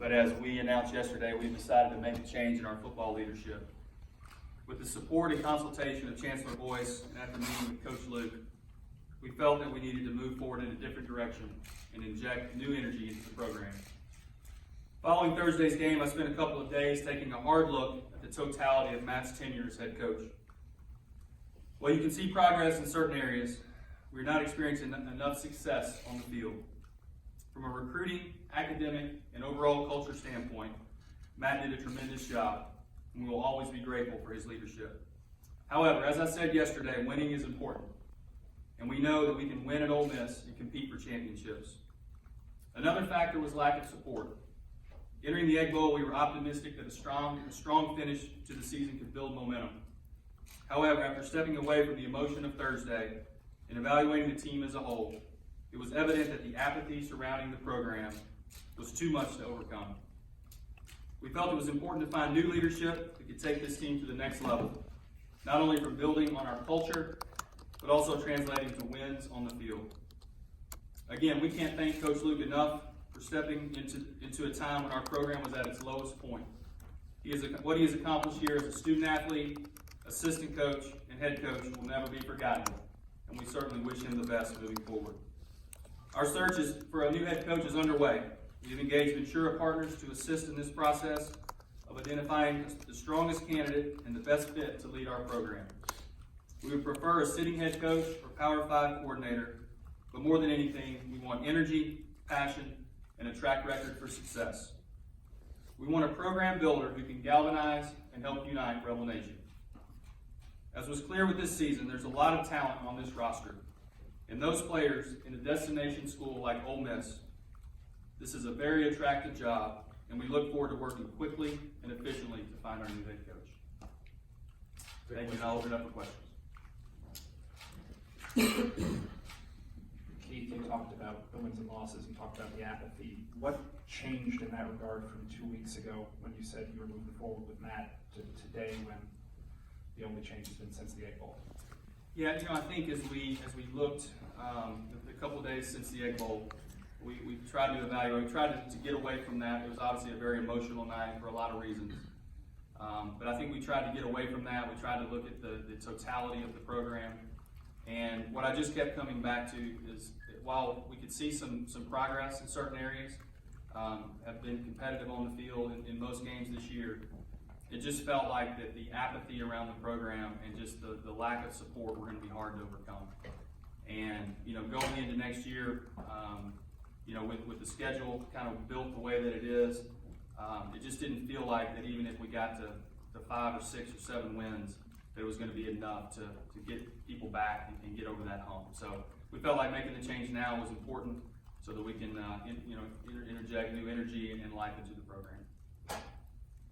but as we announced yesterday, we've decided to make a change in our football leadership. With the support and consultation of Chancellor Boyce and after meeting with Coach Luke, we felt that we needed to move forward in a different direction and inject new energy into the program. Following Thursday's game, I spent a couple of days taking a hard look at the totality of Matt's tenure as head coach. While you can see progress in certain areas, we're not experiencing enough success on the field. From a recruiting, academic, and overall culture standpoint, Matt did a tremendous job, and we will always be grateful for his leadership. However, as I said yesterday, winning is important, and we know that we can win at Ole Miss and compete for championships. Another factor was lack of support. Entering the Egg Bowl, we were optimistic that a strong finish to the season could build momentum. However, after stepping away from the emotion of Thursday and evaluating the team as a whole, it was evident that the apathy surrounding the program was too much to overcome. We felt it was important to find new leadership that could take this team to the next level, not only for building on our culture, but also translating to wins on the field. Again, we can't thank Coach Luke enough for stepping into a time when our program was at its lowest point. What he has accomplished here as a student athlete, assistant coach, and head coach will never be forgotten, and we certainly wish him the best moving forward. Our search for a new head coach is underway. We've engaged Ventura Partners to assist in this process of identifying the strongest candidate and the best fit to lead our program. We would prefer a sitting head coach or Power 5 coordinator, but more than anything, we want energy, passion, and a track record for success. We want a program builder who can galvanize and help unite Rebel Nation. As was clear with this season, there's a lot of talent on this roster, and those players in a destination school like Ole Miss. This is a very attractive job, and we look forward to working quickly and efficiently to find our new head coach. Thank you, and I'll open it up for questions. Keith, you talked about the wins and losses, you talked about the apathy. What changed in that regard from 2 weeks ago when you said you were moving forward with Matt to today when the only change has been since the Egg Bowl? Yeah, I think as we looked a couple of days since the Egg Bowl, we tried to evaluate, we tried to get away from that. It was obviously a very emotional night for a lot of reasons. But I think we tried to get away from that. We tried to look at the totality of the program. And what I just kept coming back to is that while we could see some progress in certain areas, have been competitive on the field in most games this year, it just felt like that the apathy around the program and just the lack of support were going to be hard to overcome. And, going into next year, with the schedule kind of built the way that it is, it just didn't feel like that even if we got to 5 or 6 or 7 wins, that it was going to be enough to get people back and get over that hump. So we felt like making the change now was important so that we can interject new energy and life into the program.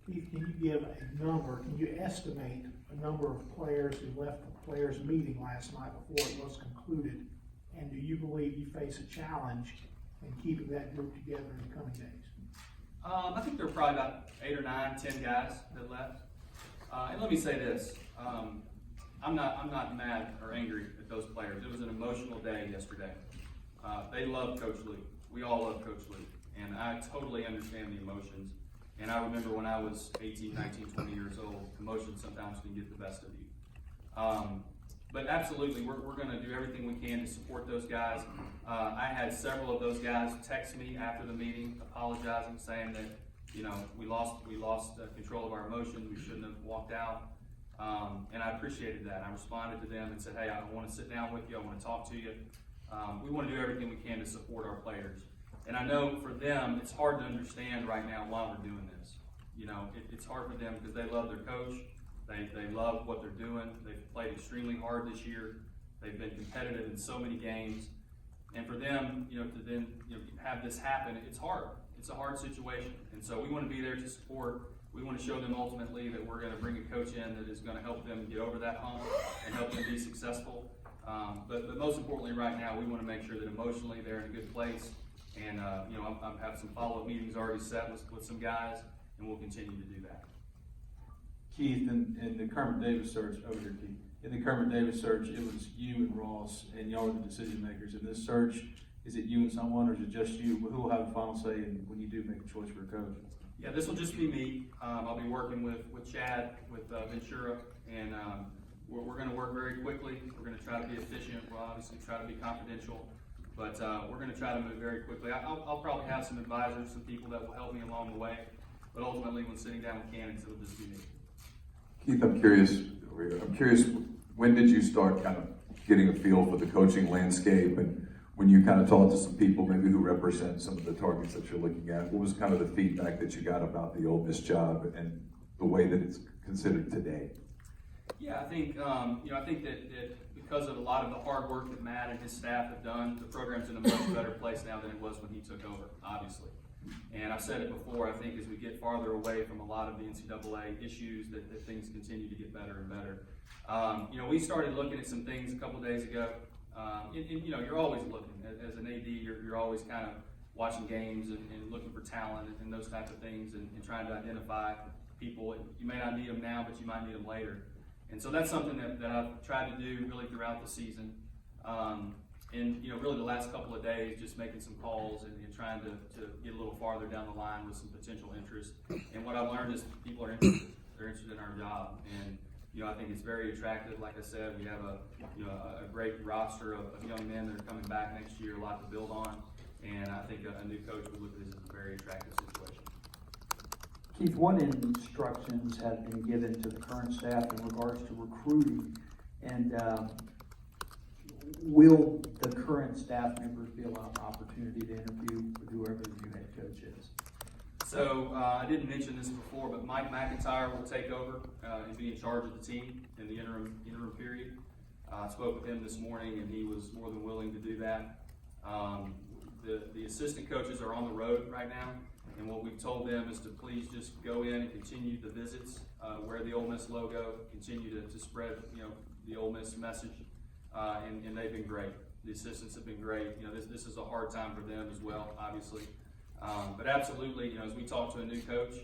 Keith, can you give a number, can you estimate a number of players who left the players' meeting last night before it was concluded? And do you believe you face a challenge in keeping that group together in the coming days? I think there were probably about 8 or 9, 10 guys that left. And let me say this, I'm not mad or angry at those players. It was an emotional day yesterday. They love Coach Luke. We all love Coach Luke. And I totally understand the emotions. And I remember when I was 18, 19, 20 years old, emotions sometimes can get the best of you. But absolutely, we're going to do everything we can to support those guys. I had several of those guys text me after the meeting, apologizing, saying that we lost control of our emotions. We shouldn't have walked out. And I appreciated that. I responded to them and said, hey, I want to sit down with you. I want to talk to you. We want to do everything we can to support our players. And I know for them, it's hard to understand right now why we're doing this. It's hard for them because they love their coach. They love what they're doing. They've played extremely hard this year. They've been competitive in so many games. And for them, to then have this happen, it's hard. It's a hard situation. And so we want to be there to support. We want to show them ultimately that we're going to bring a coach in that is going to help them get over that hump and help them be successful. But most importantly right now, we want to make sure that emotionally they're in a good place. And I have some follow-up meetings already set with some guys, and we'll continue to do that. Keith, in the Kermit Davis search, over here, Keith. In the Kermit Davis search, it was you and Ross, and y'all were the decision makers. In this search, Is it you and someone, or is it just you? Who will have the final say when you do make a choice for a coach? Yeah, this will just be me. I'll be working with Chad, with Ventura, and we're going to work very quickly. We're going to try to be efficient. We'll obviously try to be confidential, but we're going to try to move very quickly. I'll probably have some advisors, some people that will help me along the way, but ultimately, when sitting down with candidates, it'll just be me. Keith, I'm curious, when did you start kind of getting a feel for the coaching landscape, and when you kind of talked to some people maybe who represent some of the targets that you're looking at, what was kind of the feedback that you got about the Ole Miss job and the way that it's considered today? Yeah, I think, I think that because of a lot of the hard work that Matt and his staff have done, the program's in a much better place now than it was when he took over, obviously. And I've said it before, I think as we get farther away from a lot of the NCAA issues, that things continue to get better and better. We started looking at some things a couple days ago. You're always looking. As an AD, you're always kind of watching games and looking for talent and those types of things and trying to identify people. You may not need them now, but you might need them later. And so that's something that I've tried to do really throughout the season. Really the last couple of days, just making some calls and trying to get a little farther down the line with some potential interest. And what I've learned is people are interested. They're interested in our job. And I think it's very attractive. Like I said, we have a great roster of young men that are coming back next year, a lot to build on. And I think a new coach would look at this as a very attractive situation. Keith, what instructions have been given to the current staff in regards to recruiting? And will the current staff members be allowed an opportunity to interview with whoever the new head coach is? So I didn't mention this before, but Mike McIntyre will take over and be in charge of the team in the interim period. I spoke with him this morning, and he was more than willing to do that. The assistant coaches are on the road right now, and what we've told them is to please just go in and continue the visits, wear the Ole Miss logo, continue to spread the Ole Miss message, and they've been great. The assistants have been great. This is a hard time for them as well, obviously. But absolutely, as we talk to a new coach,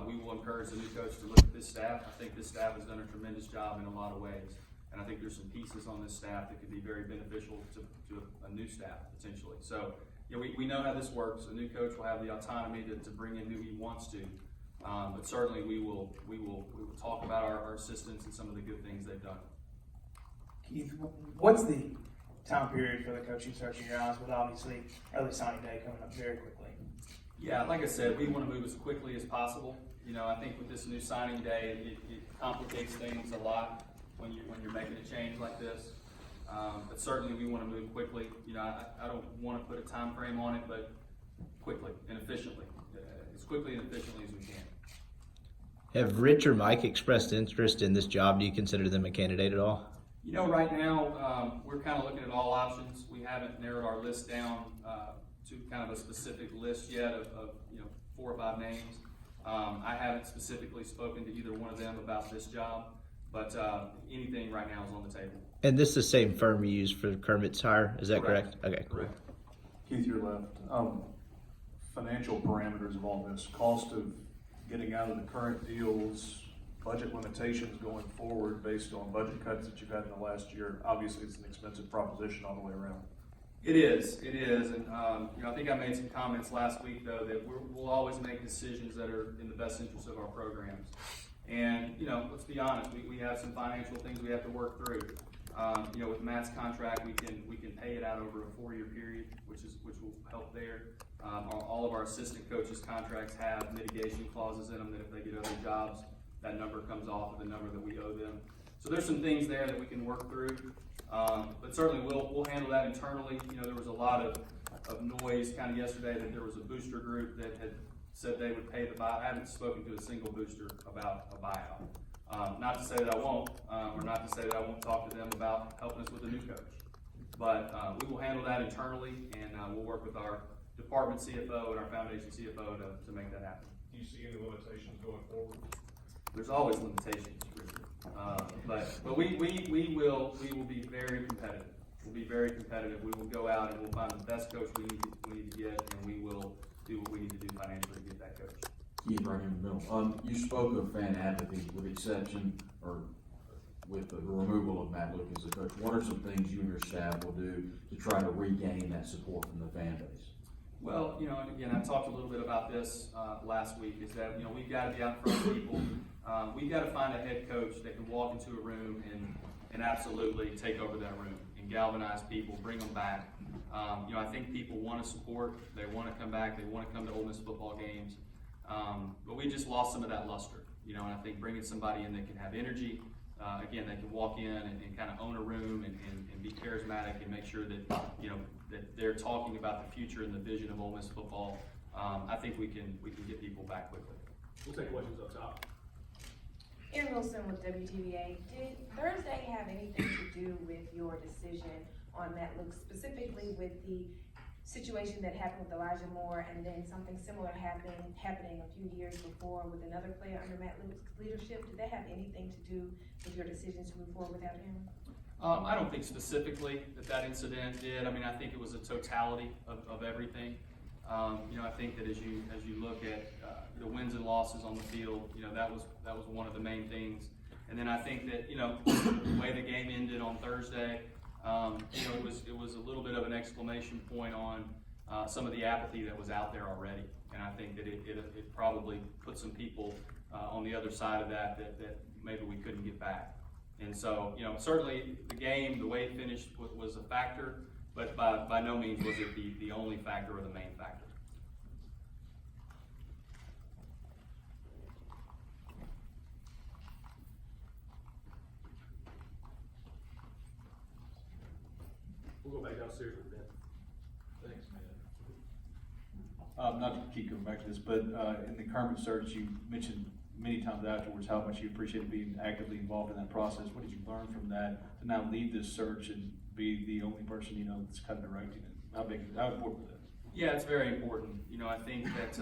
we will encourage the new coach to look at this staff. I think this staff has done a tremendous job in a lot of ways. And I think there's some pieces on this staff that could be very beneficial to a new staff, potentially. So, we know how this works. A new coach will have the autonomy to bring in who he wants to. But certainly we will talk about our assistants and some of the good things they've done. Keith, what's the time period for the coaching search in your eyes, with obviously early signing day coming up very quickly? Yeah, like I said, we want to move as quickly as possible. I think with this new signing day, it complicates things a lot when you're making a change like this. But certainly we want to move quickly. I don't want to put a time frame on it, but quickly and efficiently, as quickly and efficiently as we can. Have Rich or Mike expressed interest in this job? Do you consider them a candidate at all? Right now, we're kind of looking at all options. We haven't narrowed our list down to kind of a specific list yet of 4 or 5 names. I haven't specifically spoken to either one of them about this job, but anything right now is on the table. And this is the same firm you used for Kermit's hire, is that correct? Okay, cool. Correct. Keith, you're left. Financial parameters of all this, cost of getting out of the current deals, budget limitations going forward based on budget cuts that you've had in the last year. Obviously, it's an expensive proposition all the way around. It is, and I think I made some comments last week though that we'll always make decisions that are in the best interest of our programs. And let's be honest, we have some financial things we have to work through. With Matt's contract, we can pay it out over a 4-year period, which will help there. All of our assistant coaches' contracts have mitigation clauses in them that if they get other jobs, that number comes off of the number that we owe them. So there's some things there that we can work through, but certainly we'll handle that internally. There was a lot of noise kind of yesterday that there was a booster group that had said they would pay the buyout. I haven't spoken to a single booster about a buyout. Not to say that I won't, or not to say that I won't talk to them about helping us with a new coach. But we will handle that internally, and we'll work with our department CFO and our foundation CFO to make that happen. Do you see any limitations going forward? There's always limitations, Richard. But we will be very competitive. We'll be very competitive. We will go out and we'll find the best coach we need to get, and we will do what we need to do financially to get that coach. Keith, right in the middle. You spoke of fan apathy, with exception, or with the removal of Matt Luke as a coach? What are some things you and your staff will do to try to regain that support from the fan base? Well, you know, and again, I talked a little bit about this last week, is that, you know, we've got to be out in front of people. We've got to find a head coach that can walk into a room and absolutely take over that room and galvanize people, bring them back. You know, I think people want to support, they want to come back, they want to come to Ole Miss football games. But we just lost some of that luster, you know, and I think bringing somebody in that can have energy, again, they can walk in and kind of own a room and be charismatic and make sure that, you know, that they're talking about the future and the vision of Ole Miss football. I think we can get people back quickly. We'll take questions up top. Erin Wilson with WTVA. Did Thursday have anything to do with your decision on Matt Luke, specifically with the situation that happened with Elijah Moore and then something similar happening a few years before with another player under Matt Luke's leadership? Did that have anything to do with your decision to move forward without him? I don't think specifically that incident did. I mean, I think it was a totality of everything. You know, I think that as you look at the wins and losses on the field, you know, that was one of the main things. And then I think that, you know, the way the game ended on Thursday, you know, it was a little bit of an exclamation point on some of the apathy that was out there already. And I think that it probably put some people on the other side of that maybe we couldn't get back. And so, you know, certainly the game, the way it finished was a factor, but by no means was it the only factor or the main factor. We'll go back downstairs with Ben. Thanks, man. Not to keep coming back to this, but in the Kermit search, you mentioned many times afterwards how much you appreciated being actively involved in that process. What did you learn from that to now lead this search and be the only person, you know, that's kind of directing it? How important was that? Yeah, it's very important. You know, I think that,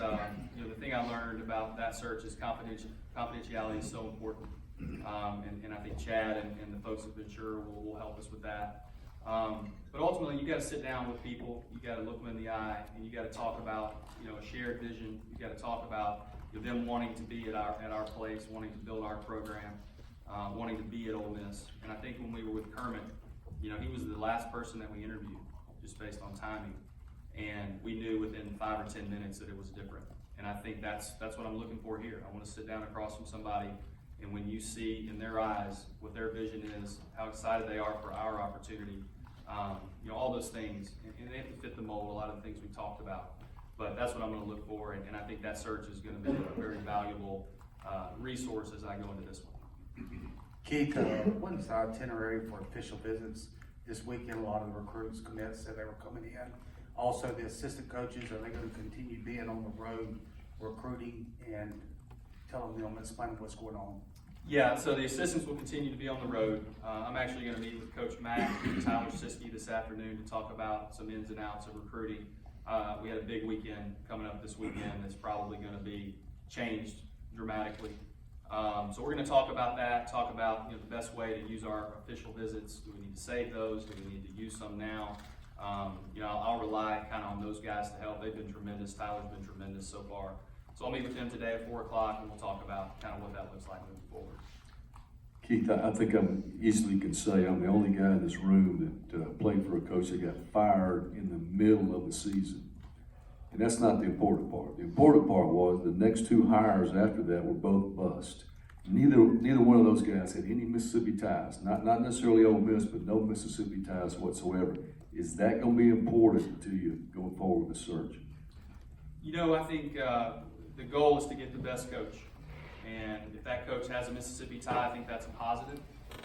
you know, the thing I learned about that search is confidentiality is so important. And I think Chad and the folks at Ventura will help us with that. But ultimately, you got to sit down with people, you got to look them in the eye, and you got to talk about, you know, a shared vision. You got to talk about, you know, them wanting to be at our place, wanting to build our program, wanting to be at Ole Miss. And I think when we were with Kermit, you know, he was the last person that we interviewed, just based on timing. And we knew within 5 or 10 minutes that it was different. And I think that's what I'm looking for here. I want to sit down across from somebody, and when you see in their eyes what their vision is, how excited they are for our opportunity, you know, all those things, and they have to fit the mold, a lot of the things we talked about. But that's what I'm going to look for, and I think that search is going to be a very valuable resource as I go into this one. Keith, what's the itinerary for official visits this weekend? A lot of the recruits commits said they were coming in. Also, the assistant coaches, are they going to continue being on the road recruiting and telling them, explaining what's going on? Yeah, so the assistants will continue to be on the road. I'm actually going to meet with Coach Mack and Tyler Siskey this afternoon to talk about some ins and outs of recruiting. We had a big weekend coming up this weekend that's probably going to be changed dramatically. So we're going to talk about that, talk about, you know, the best way to use our official visits. Do we need to save those? Do we need to use some now? You know, I'll rely kind of on those guys to help. They've been tremendous. Tyler's been tremendous so far. So I'll meet with them today at 4 o'clock, and we'll talk about kind of what that looks like moving forward. Keith, I think I easily can say I'm the only guy in this room that played for a coach that got fired in the middle of the season. And that's not the important part. The important part was the next 2 hires after that were both bust. Neither one of those guys had any Mississippi ties. Not necessarily Ole Miss, but no Mississippi ties whatsoever. Is that going to be important to you going forward with the search? You know, I think the goal is to get the best coach. And if that coach has a Mississippi tie, I think that's a positive.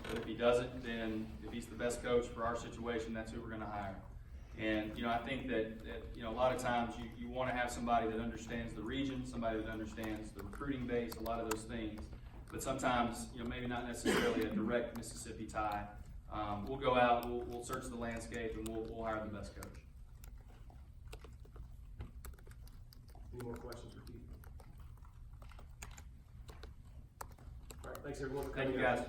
But if he doesn't, then if he's the best coach for our situation, that's who we're going to hire. And, you know, I think that you know, a lot of times you want to have somebody that understands the region, somebody that understands the recruiting base, a lot of those things. But sometimes, you know, maybe not necessarily a direct Mississippi tie. We'll go out, we'll search the landscape, and we'll hire the best coach. Any more questions for Keith? All right, thanks everyone for coming. Thank you, guys.